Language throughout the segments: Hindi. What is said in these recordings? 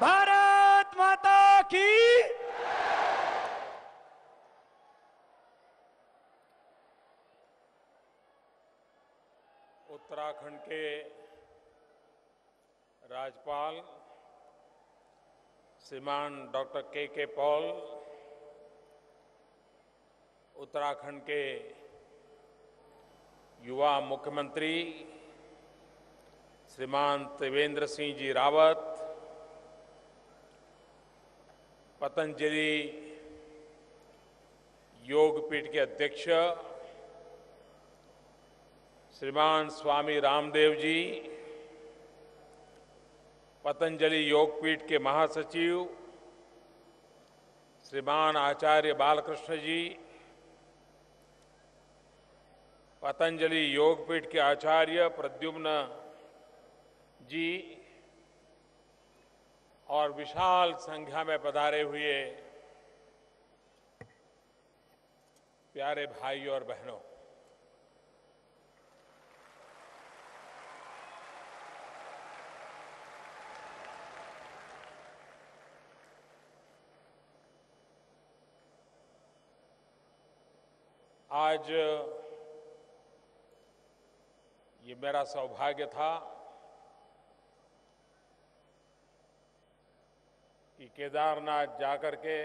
भारत माता की। उत्तराखंड के राज्यपाल श्रीमान डॉक्टर के पॉल, उत्तराखंड के युवा मुख्यमंत्री श्रीमान त्रिवेंद्र सिंह जी रावत, पतंजलि योगपीठ के अध्यक्ष श्रीमान स्वामी रामदेव जी, पतंजलि योगपीठ के महासचिव श्रीमान आचार्य बालकृष्ण जी, पतंजलि योगपीठ के आचार्य प्रद्युम्न जी और विशाल संख्या में पधारे हुए प्यारे भाई और बहनों, आज ये मेरा सौभाग्य था कि केदारनाथ जाकर के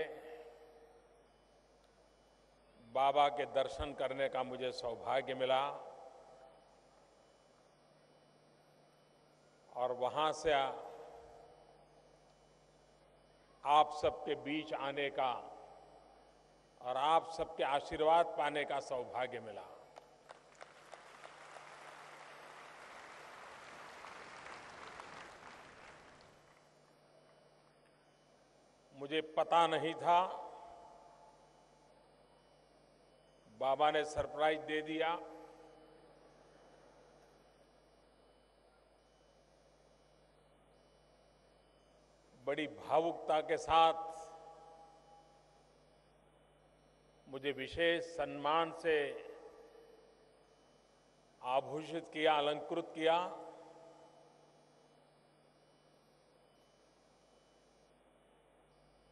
बाबा के दर्शन करने का मुझे सौभाग्य मिला और वहां से आप सबके बीच आने का और आप सबके आशीर्वाद पाने का सौभाग्य मिला। मुझे पता नहीं था, बाबा ने सरप्राइज दे दिया। बड़ी भावुकता के साथ मुझे विशेष सम्मान से आभूषित किया, अलंकृत किया।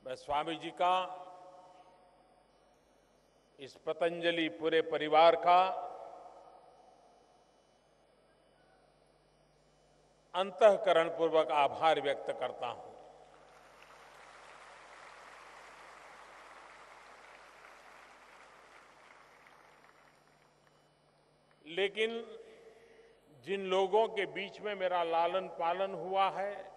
मैं स्वामी जी का, इस पतंजलि पूरे परिवार का अंतःकरणपूर्वक आभार व्यक्त करता हूं। लेकिन जिन लोगों के बीच में मेरा लालन पालन हुआ है,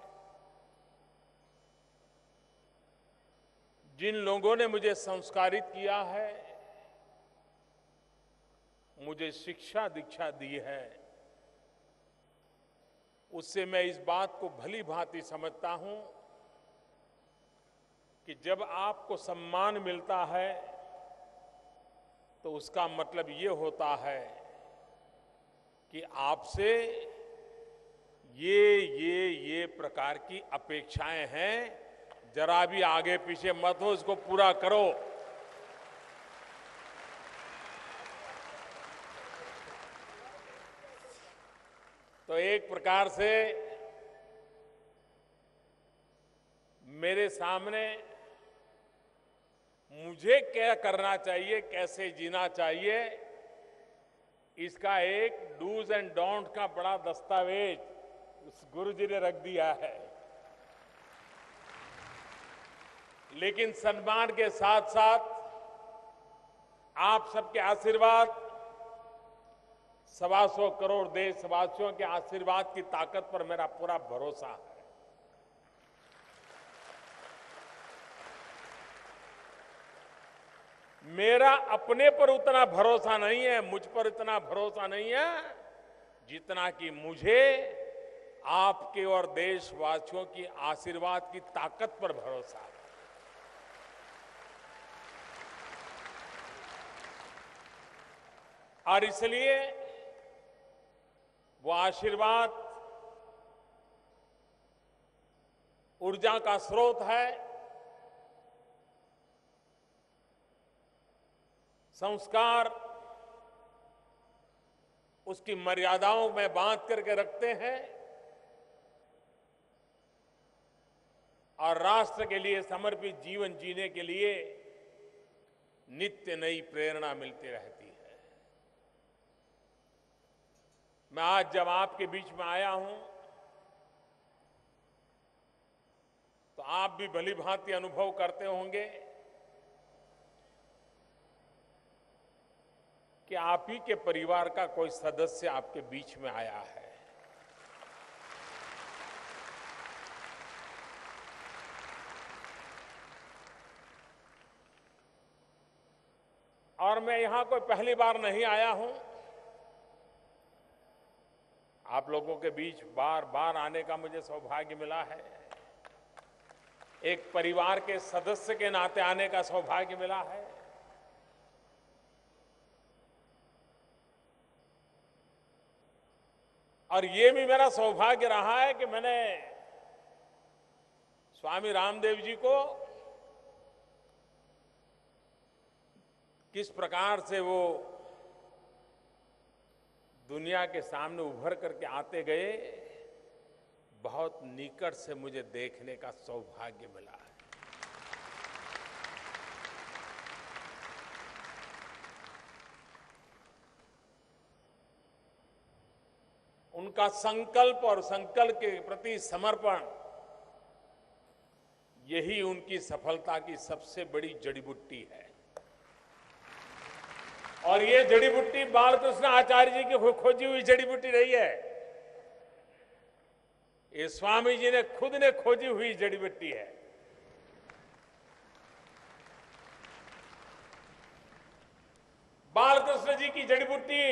जिन लोगों ने मुझे संस्कारित किया है, मुझे शिक्षा दीक्षा दी है, उससे मैं इस बात को भली भांति समझता हूं कि जब आपको सम्मान मिलता है तो उसका मतलब ये होता है कि आपसे ये प्रकार की अपेक्षाएं हैं, जरा भी आगे पीछे मत हो, इसको पूरा करो। तो एक प्रकार से मेरे सामने मुझे क्या करना चाहिए, कैसे जीना चाहिए, इसका एक डूज एंड डोंट का बड़ा दस्तावेज उस गुरुजी ने रख दिया है। लेकिन सम्मान के साथ साथ आप सबके आशीर्वाद, 125 करोड़ देशवासियों के आशीर्वाद की ताकत पर मेरा पूरा भरोसा है। मेरा अपने पर उतना भरोसा नहीं है, मुझ पर इतना भरोसा नहीं है जितना कि मुझे आपके और देशवासियों की आशीर्वाद की ताकत पर भरोसा है। और इसलिए वो आशीर्वाद ऊर्जा का स्रोत है, संस्कार उसकी मर्यादाओं में बांध करके रखते हैं और राष्ट्र के लिए समर्पित जीवन जीने के लिए नित्य नई प्रेरणा मिलती रहती है। मैं आज जब आपके बीच में आया हूं तो आप भी भली भांति अनुभव करते होंगे कि आप ही के परिवार का कोई सदस्य आपके बीच में आया है। और मैं यहां कोई पहली बार नहीं आया हूं। आप लोगों के बीच बार बार आने का मुझे सौभाग्य मिला है। एक परिवार के सदस्य के नाते आने का सौभाग्य मिला है। और ये भी मेरा सौभाग्य रहा है कि मैंने स्वामी रामदेव जी को किस प्रकार से वो दुनिया के सामने उभर करके आते गए, बहुत निकट से मुझे देखने का सौभाग्य मिला है। उनका संकल्प और संकल्प के प्रति समर्पण, यही उनकी सफलता की सबसे बड़ी जड़ी बूटी है। और ये जड़ी बूटी बालकृष्ण आचार्य जी की खोजी हुई जड़ी बूटी नहीं है। ये स्वामी जी ने खुद ने खोजी हुई जड़ी बूटी है। बालकृष्ण जी की जड़ी बूटी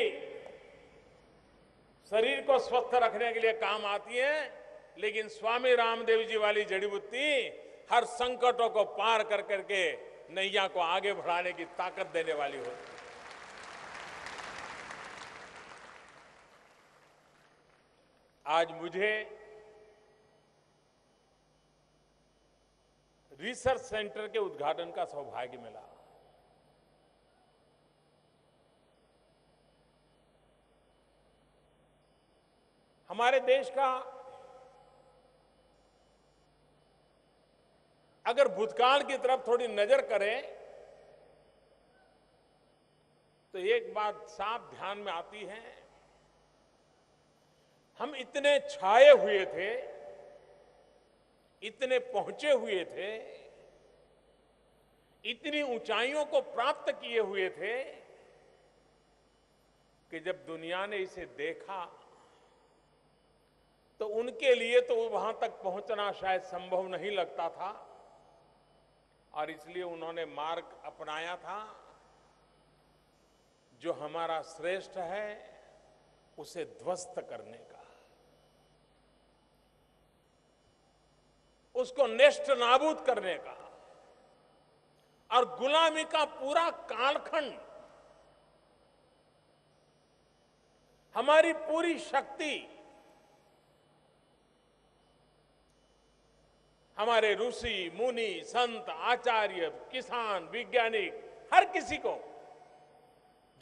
शरीर को स्वस्थ रखने के लिए काम आती है, लेकिन स्वामी रामदेव जी वाली जड़ी बूटी हर संकटों को पार कर करके नैया को आगे बढ़ाने की ताकत देने वाली होती है। आज मुझे रिसर्च सेंटर के उद्घाटन का सौभाग्य मिला। हमारे देश का अगर भूतकाल की तरफ थोड़ी नजर करें तो एक बात साफ ध्यान में आती है। हम इतने छाए हुए थे, इतने पहुंचे हुए थे, इतनी ऊंचाइयों को प्राप्त किए हुए थे कि जब दुनिया ने इसे देखा तो उनके लिए तो वहां तक पहुंचना शायद संभव नहीं लगता था, और इसलिए उन्होंने मार्ग अपनाया था जो हमारा श्रेष्ठ है उसे ध्वस्त करने का, उसको नेष्ट नाबूद करने का, और गुलामी का पूरा कालखंड, हमारी पूरी शक्ति, हमारे ऋषि मुनि संत आचार्य किसान वैज्ञानिक हर किसी को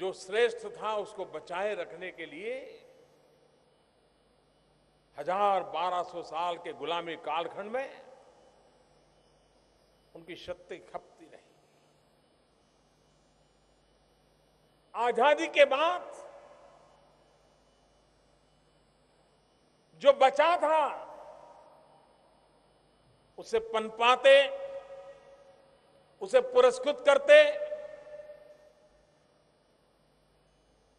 जो श्रेष्ठ था उसको बचाए रखने के लिए 1200 साल के गुलामी कालखंड में उनकी शक्ति खपती रही। आजादी के बाद जो बचा था उसे पनपाते, उसे पुरस्कृत करते,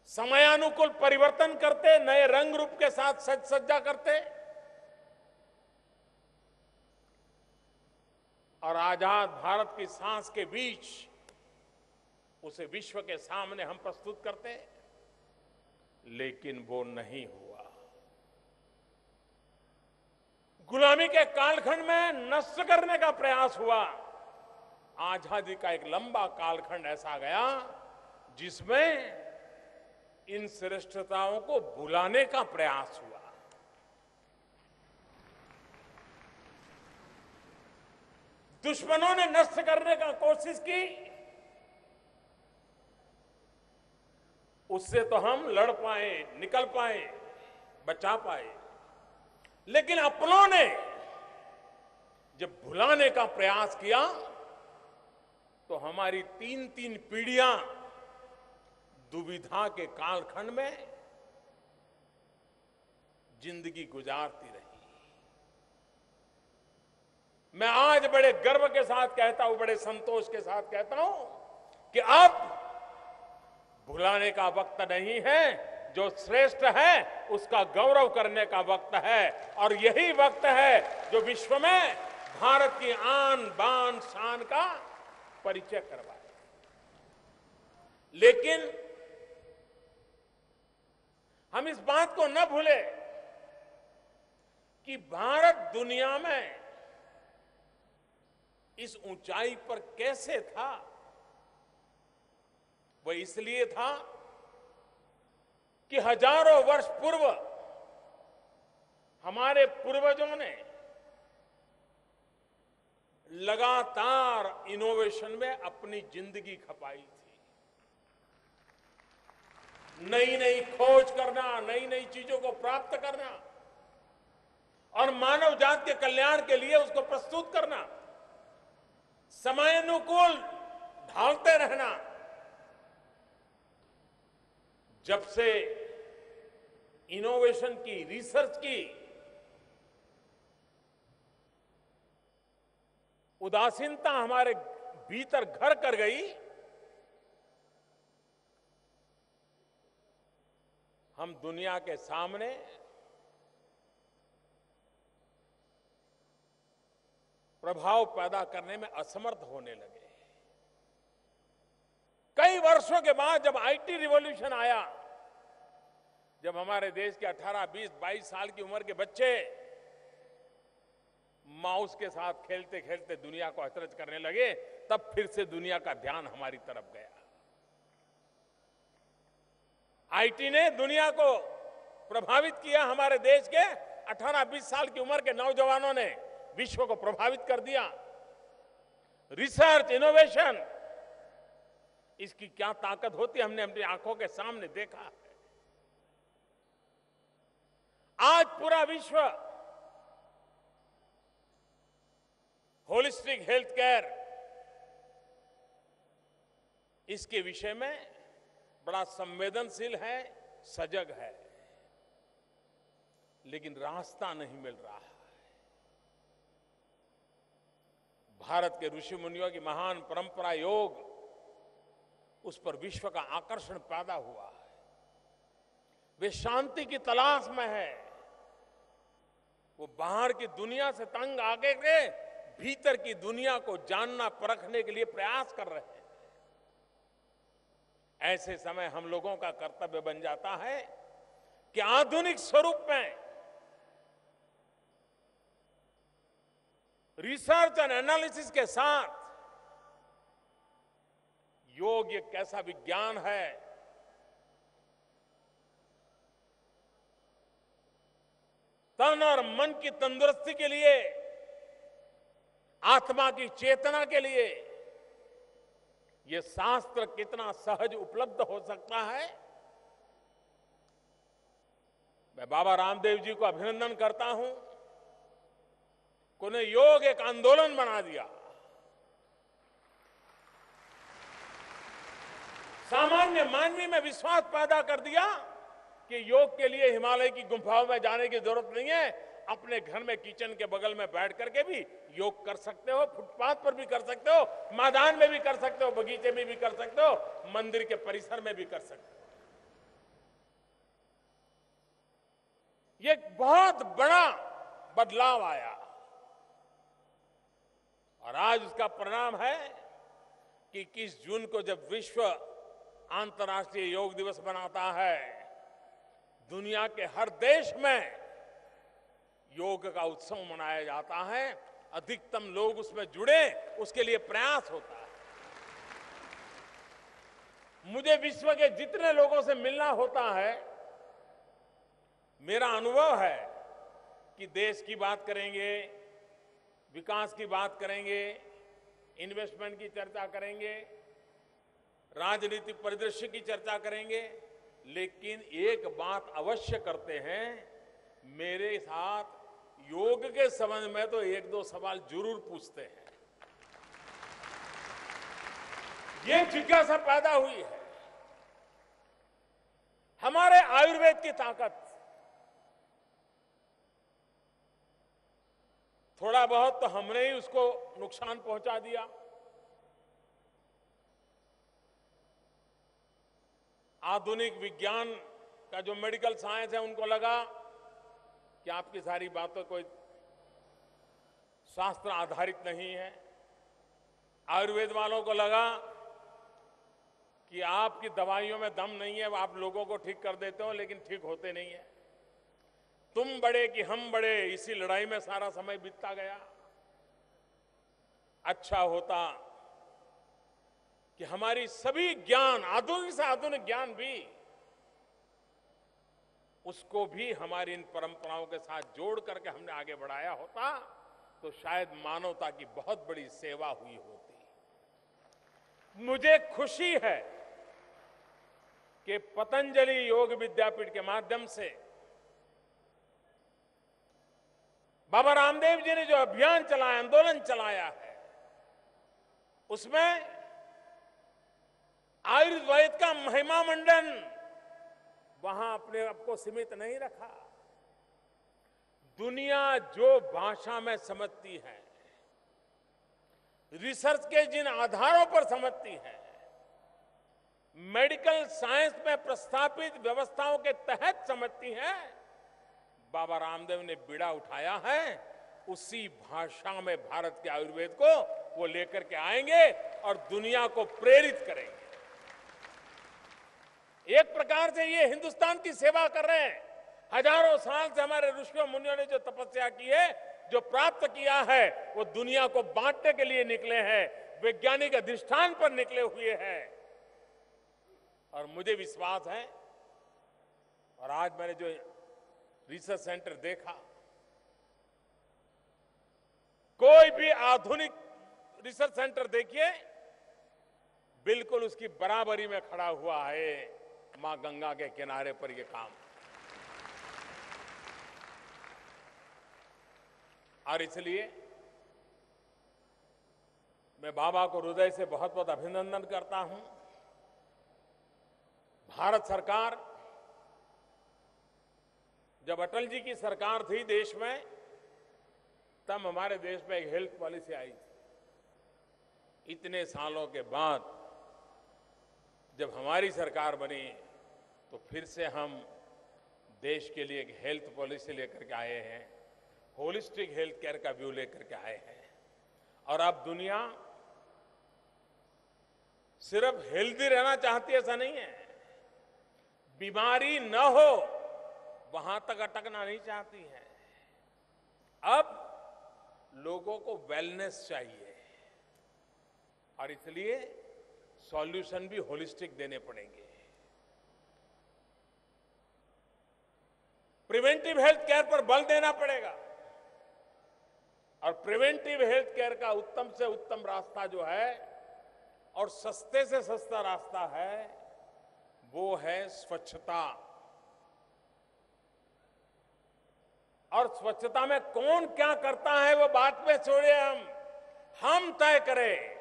समयानुकूल परिवर्तन करते, नए रंग रूप के साथ सज सज्जा करते, और आजाद भारत की सांस के बीच उसे विश्व के सामने हम प्रस्तुत करते, लेकिन वो नहीं हुआ। गुलामी के कालखंड में नष्ट करने का प्रयास हुआ। आजादी का एक लंबा कालखंड ऐसा गया जिसमें इन श्रेष्ठताओं को भुलाने का प्रयास हुआ। दुश्मनों ने नष्ट करने का कोशिश की, उससे तो हम लड़ पाए, निकल पाए, बचा पाए, लेकिन अपनों ने जब भुलाने का प्रयास किया तो हमारी 3-3 पीढ़ियां दुविधा के कालखंड में जिंदगी गुजारती रही। मैं आज बड़े गर्व के साथ कहता हूं, बड़े संतोष के साथ कहता हूं कि अब भुलाने का वक्त नहीं है। जो श्रेष्ठ है उसका गौरव करने का वक्त है और यही वक्त है जो विश्व में भारत की आन बान शान का परिचय करवाए। लेकिन हम इस बात को न भूले कि भारत दुनिया में इस ऊंचाई पर कैसे था। वह इसलिए था कि हजारों वर्ष पूर्व हमारे पूर्वजों ने लगातार इनोवेशन में अपनी जिंदगी खपाई थी। नई नई खोज करना, नई नई चीजों को प्राप्त करना और मानव जाति के कल्याण के लिए उसको प्रस्तुत करना, समयानुकूल ढालते रहना। जब से इनोवेशन की, रिसर्च की उदासीनता हमारे भीतर घर कर गई, हम दुनिया के सामने प्रभाव पैदा करने में असमर्थ होने लगे। कई वर्षों के बाद जब आईटी रिवॉल्यूशन आया, जब हमारे देश के 18, 20, 22 साल की उम्र के बच्चे माउस के साथ खेलते खेलते दुनिया को अचरज करने लगे, तब फिर से दुनिया का ध्यान हमारी तरफ गया। आईटी ने दुनिया को प्रभावित किया। हमारे देश के 18, 20 साल की उम्र के नौजवानों ने विश्व को प्रभावित कर दिया। रिसर्च, इनोवेशन, इसकी क्या ताकत होती है हमने अपनी आंखों के सामने देखा है। आज पूरा विश्व होलिस्टिक हेल्थ केयर, इसके विषय में बड़ा संवेदनशील है, सजग है, लेकिन रास्ता नहीं मिल रहा है। भारत के ऋषि मुनियों की महान परंपरा योग, उस पर विश्व का आकर्षण पैदा हुआ है। वे शांति की तलाश में है। वो बाहर की दुनिया से तंग आके के भीतर की दुनिया को जानना, परखने के लिए प्रयास कर रहे हैं। ऐसे समय हम लोगों का कर्तव्य बन जाता है कि आधुनिक स्वरूप में रिसर्च एंड एनालिसिस के साथ योग एक कैसा विज्ञान है, तन और मन की तंदुरुस्ती के लिए, आत्मा की चेतना के लिए यह शास्त्र कितना सहज उपलब्ध हो सकता है। मैं बाबा रामदेव जी को अभिनंदन करता हूं। उन्हें योग एक आंदोलन बना दिया। सामान्य मानवी में विश्वास पैदा कर दिया कि योग के लिए हिमालय की गुफाओं में जाने की जरूरत नहीं है। अपने घर में किचन के बगल में बैठ करके भी योग कर सकते हो, फुटपाथ पर भी कर सकते हो, मैदान में भी कर सकते हो, बगीचे में भी कर सकते हो, मंदिर के परिसर में भी कर सकते हो। ये बहुत बड़ा बदलाव आया और आज उसका परिणाम है कि 21 जून को जब विश्व अंतर्राष्ट्रीय योग दिवस मनाता है, दुनिया के हर देश में योग का उत्सव मनाया जाता है। अधिकतम लोग उसमें जुड़े, उसके लिए प्रयास होता है। मुझे विश्व के जितने लोगों से मिलना होता है, मेरा अनुभव है कि देश की बात करेंगे, विकास की बात करेंगे, इन्वेस्टमेंट की चर्चा करेंगे, राजनीतिक परिदृश्य की चर्चा करेंगे, लेकिन एक बात अवश्य करते हैं, मेरे साथ योग के संबंध में तो एक दो सवाल जरूर पूछते हैं। ये जिज्ञासा पैदा हुई है, हमारे आयुर्वेद की ताकत थोड़ा बहुत तो हमने ही उसको नुकसान पहुंचा दिया। आधुनिक विज्ञान का जो मेडिकल साइंस है, उनको लगा कि आपकी सारी बातें कोई शास्त्र आधारित नहीं है। आयुर्वेद वालों को लगा कि आपकी दवाइयों में दम नहीं है, आप लोगों को ठीक कर देते हो लेकिन ठीक होते नहीं है। तुम बड़े कि हम बड़े, इसी लड़ाई में सारा समय बीतता गया। अच्छा होता कि हमारी सभी ज्ञान, आधुनिक से आधुनिक ज्ञान भी, उसको भी हमारी इन परंपराओं के साथ जोड़ करके हमने आगे बढ़ाया होता तो शायद मानवता की बहुत बड़ी सेवा हुई होती। मुझे खुशी है कि पतंजलि योग विद्यापीठ के माध्यम से बाबा रामदेव जी ने जो अभियान चलाया, आंदोलन चलाया है, उसमें आयुर्वेद का महिमा मंडन वहां अपने आप को सीमित नहीं रखा। दुनिया जो भाषा में समझती है, रिसर्च के जिन आधारों पर समझती है, मेडिकल साइंस में प्रस्तावित व्यवस्थाओं के तहत समझती है, बाबा रामदेव ने बीड़ा उठाया है। उसी भाषा में भारत के आयुर्वेद को वो लेकर के आएंगे और दुनिया को प्रेरित करेंगे। एक प्रकार से ये हिंदुस्तान की सेवा कर रहे हैं। हजारों साल से हमारे ऋषियों मुनियों ने जो तपस्या की है, जो प्राप्त किया है, वो दुनिया को बांटने के लिए निकले हैं, वैज्ञानिक अधिष्ठान पर निकले हुए हैं। और मुझे विश्वास है, और आज मैंने जो रिसर्च सेंटर देखा, कोई भी आधुनिक रिसर्च सेंटर देखिए, बिल्कुल उसकी बराबरी में खड़ा हुआ है मां गंगा के किनारे पर यह काम। और इसलिए मैं बाबा को हृदय से बहुत बहुत अभिनंदन करता हूं। भारत सरकार, जब अटल जी की सरकार थी देश में, तब हमारे देश में एक हेल्थ पॉलिसी आई थी। इतने सालों के बाद जब हमारी सरकार बनी तो फिर से हम देश के लिए एक हेल्थ पॉलिसी लेकर के आए हैं, होलिस्टिक हेल्थ केयर का व्यू लेकर के आए हैं। और अब दुनिया सिर्फ हेल्दी रहना चाहती है, ऐसा नहीं है। बीमारी न हो वहां तक अटकना नहीं चाहती है। अब लोगों को वेलनेस चाहिए और इसलिए सॉल्यूशन भी होलिस्टिक देने पड़ेंगे। प्रिवेंटिव हेल्थ केयर पर बल देना पड़ेगा और प्रिवेंटिव हेल्थ केयर का उत्तम से उत्तम रास्ता जो है और सस्ते से सस्ता रास्ता है, वो है स्वच्छता। और स्वच्छता में कौन क्या करता है वो बात में छोड़े, हम तय करें।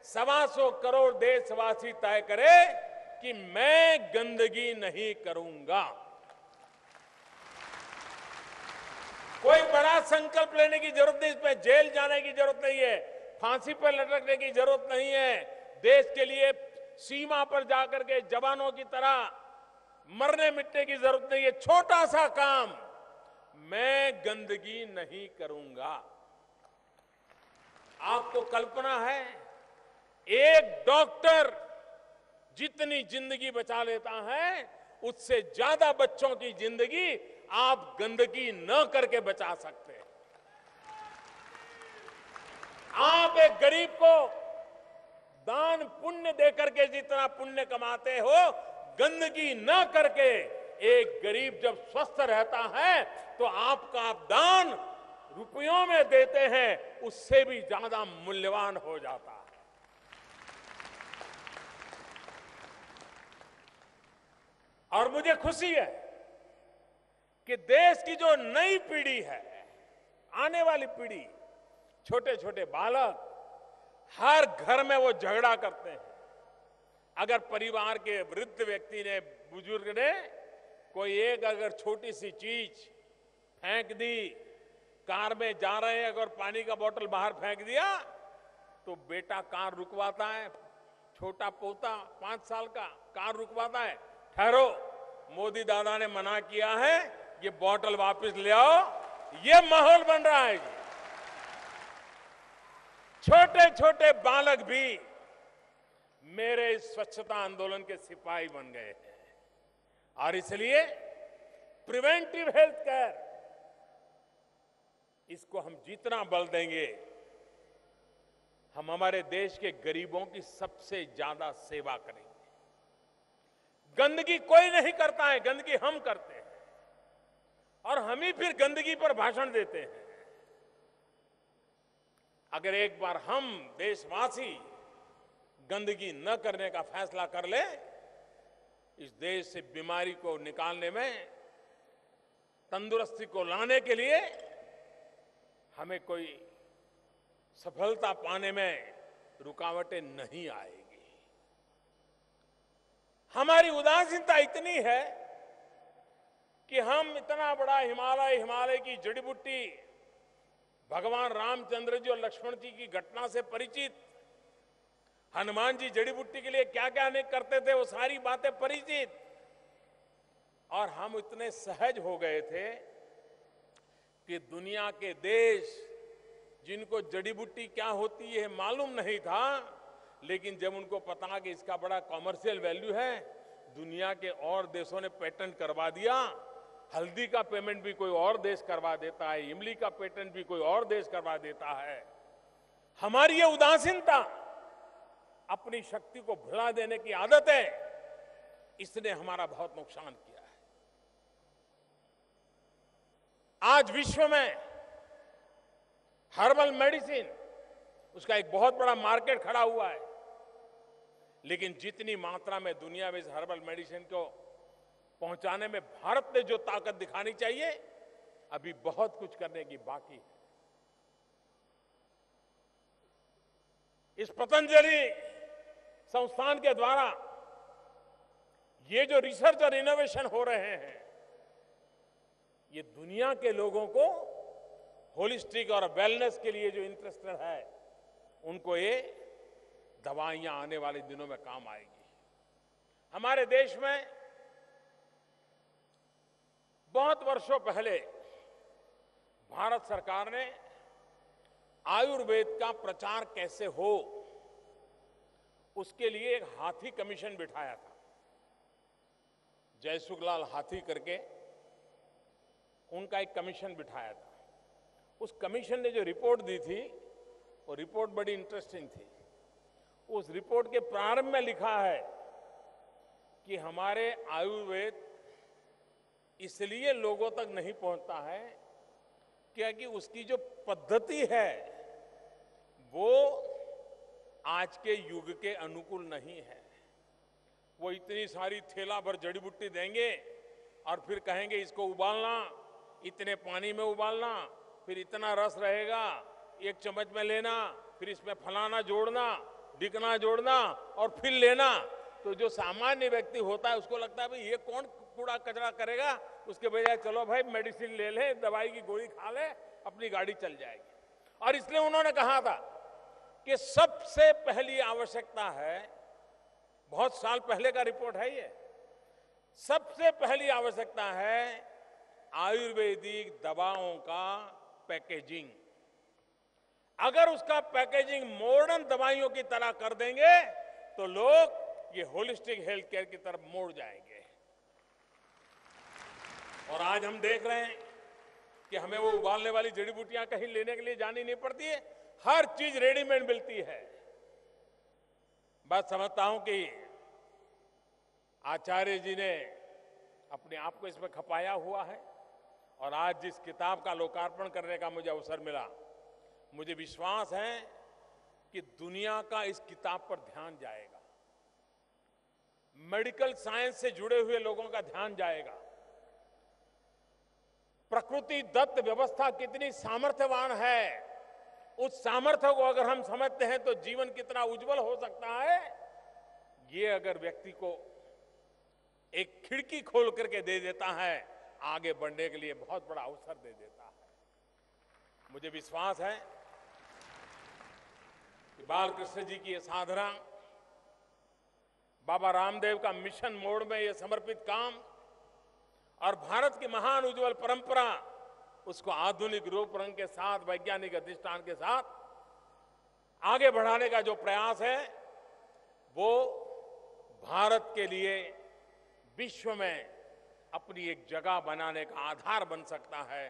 125 करोड़ देशवासी तय करें कि मैं गंदगी नहीं करूंगा। कोई बड़ा संकल्प लेने की जरूरत नहीं, इसमें जेल जाने की जरूरत नहीं है, फांसी पर लटकने की जरूरत नहीं है, देश के लिए सीमा पर जाकर के जवानों की तरह मरने मिटने की जरूरत नहीं है। छोटा सा काम, मैं गंदगी नहीं करूंगा। आपको कल्पना है, एक डॉक्टर जितनी जिंदगी बचा लेता है, उससे ज्यादा बच्चों की जिंदगी आप गंदगी न करके बचा सकते हैं। आप एक गरीब को दान पुण्य देकर के जितना पुण्य कमाते हो, गंदगी न करके एक गरीब जब स्वस्थ रहता है तो आपका आप दान रुपयों में देते हैं, उससे भी ज्यादा मूल्यवान हो जाता है। और मुझे खुशी है कि देश की जो नई पीढ़ी है आने वाली पीढ़ी, छोटे छोटे बालक, हर घर में वो झगड़ा करते हैं। अगर परिवार के वृद्ध व्यक्ति ने, बुजुर्ग ने कोई एक अगर छोटी सी चीज फेंक दी, कार में जा रहे हैं अगर पानी का बोतल बाहर फेंक दिया, तो बेटा कार रुकवाता है, छोटा पोता 5 साल का कार रुकवाता है, ठहरो, मोदी दादा ने मना किया है, ये बोतल वापस ले आओ। ये माहौल बन रहा है जी। छोटे छोटे बालक भी मेरे स्वच्छता आंदोलन के सिपाही बन गए हैं। और इसलिए प्रिवेंटिव हेल्थ केयर, इसको हम जितना बल देंगे, हम हमारे देश के गरीबों की सबसे ज्यादा सेवा करेंगे। गंदगी कोई नहीं करता है, गंदगी हम करते हैं, और हम ही फिर गंदगी पर भाषण देते हैं। अगर एक बार हम देशवासी गंदगी न करने का फैसला कर ले, इस देश से बीमारी को निकालने में, तंदुरुस्ती को लाने के लिए हमें कोई सफलता पाने में रुकावटें नहीं आएगी। हमारी उदासीनता इतनी है कि हम इतना बड़ा हिमालय की जड़ी बूटी, भगवान रामचंद्र जी और लक्ष्मण जी की घटना से परिचित, हनुमान जी जड़ी बूटी के लिए क्या क्या नहीं करते थे, वो सारी बातें परिचित, और हम इतने सहज हो गए थे कि दुनिया के देश जिनको जड़ी बूटी क्या होती है मालूम नहीं था, लेकिन जब उनको पता कि इसका बड़ा कॉमर्शियल वैल्यू है, दुनिया के और देशों ने पेटेंट करवा दिया। हल्दी का पेमेंट भी कोई और देश करवा देता है, इमली का पेटेंट भी कोई और देश करवा देता है। हमारी ये उदासीनता, अपनी शक्ति को भुला देने की आदत है, इसने हमारा बहुत नुकसान किया है। आज विश्व में हर्बल मेडिसिन, उसका एक बहुत बड़ा मार्केट खड़ा हुआ है, लेकिन जितनी मात्रा में दुनिया में इस हर्बल मेडिसिन को पहुंचाने में भारत ने जो ताकत दिखानी चाहिए, अभी बहुत कुछ करने की बाकी है। इस पतंजलि संस्थान के द्वारा ये जो रिसर्च और इनोवेशन हो रहे हैं, ये दुनिया के लोगों को होलिस्टिक और वेलनेस के लिए जो इंटरेस्टेड है, उनको ये दवाइयां आने वाले दिनों में काम आएगी। हमारे देश में बहुत वर्षों पहले भारत सरकार ने आयुर्वेद का प्रचार कैसे हो, उसके लिए एक हाथी कमीशन बिठाया था। जयसुखलाल हाथी करके उनका एक कमीशन बिठाया था। उस कमीशन ने जो रिपोर्ट दी थी, वो रिपोर्ट बड़ी इंटरेस्टिंग थी। उस रिपोर्ट के प्रारंभ में लिखा है कि हमारे आयुर्वेद इसलिए लोगों तक नहीं पहुंचता है क्योंकि उसकी जो पद्धति है वो आज के युग के अनुकूल नहीं है। वो इतनी सारी थैला भर जड़ी बूटी देंगे और फिर कहेंगे इसको उबालना, इतने पानी में उबालना, फिर इतना रस रहेगा, 1 चम्मच में लेना, फिर इसमें फलाना जोड़ना, ढिकना जोड़ना और फिर लेना। तो जो सामान्य व्यक्ति होता है उसको लगता है भाई ये कौन कूड़ा कचरा करेगा, उसके बजाय चलो भाई मेडिसिन ले ले, दवाई की गोली खा ले, अपनी गाड़ी चल जाएगी। और इसलिए उन्होंने कहा था कि सबसे पहली आवश्यकता है, बहुत साल पहले का रिपोर्ट है ये, सबसे पहली आवश्यकता है आयुर्वेदिक दवाओं का पैकेजिंग। अगर उसका पैकेजिंग मॉडर्न दवाइयों की तरह कर देंगे तो लोग ये होलिस्टिक हेल्थ केयर की तरफ मोड़ जाएंगे। और आज हम देख रहे हैं कि हमें वो उबालने वाली जड़ी बूटियां कहीं लेने के लिए जानी नहीं पड़ती है, हर चीज रेडीमेड मिलती है। बात समझता हूं कि आचार्य जी ने अपने आप को इसमें खपाया हुआ है, और आज जिस किताब का लोकार्पण करने का मुझे अवसर मिला, मुझे विश्वास है कि दुनिया का इस किताब पर ध्यान जाएगा, मेडिकल साइंस से जुड़े हुए लोगों का ध्यान जाएगा। प्रकृति दत्त व्यवस्था कितनी सामर्थ्यवान है, उस सामर्थ्य को अगर हम समझते हैं तो जीवन कितना उज्जवल हो सकता है, ये अगर व्यक्ति को एक खिड़की खोल करके दे देता है, आगे बढ़ने के लिए बहुत बड़ा अवसर दे देता है। मुझे विश्वास है कि बालकृष्ण जी की ये साधना, बाबा रामदेव का मिशन मोड में ये समर्पित काम और भारत की महान उज्जवल परंपरा, उसको आधुनिक रूप रंग के साथ, वैज्ञानिक अधिष्ठान के साथ आगे बढ़ाने का जो प्रयास है, वो भारत के लिए विश्व में अपनी एक जगह बनाने का आधार बन सकता है।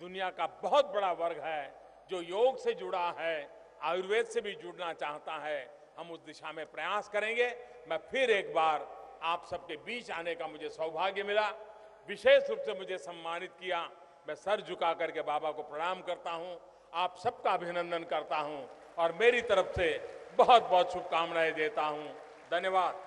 दुनिया का बहुत बड़ा वर्ग है जो योग से जुड़ा है, आयुर्वेद से भी जुड़ना चाहता है। हम उस दिशा में प्रयास करेंगे। मैं फिर एक बार आप सबके बीच आने का मुझे सौभाग्य मिला, विशेष रूप से मुझे सम्मानित किया। मैं सर झुका करके बाबा को प्रणाम करता हूं, आप सबका अभिनंदन करता हूं और मेरी तरफ से बहुत बहुत शुभकामनाएं देता हूं। धन्यवाद।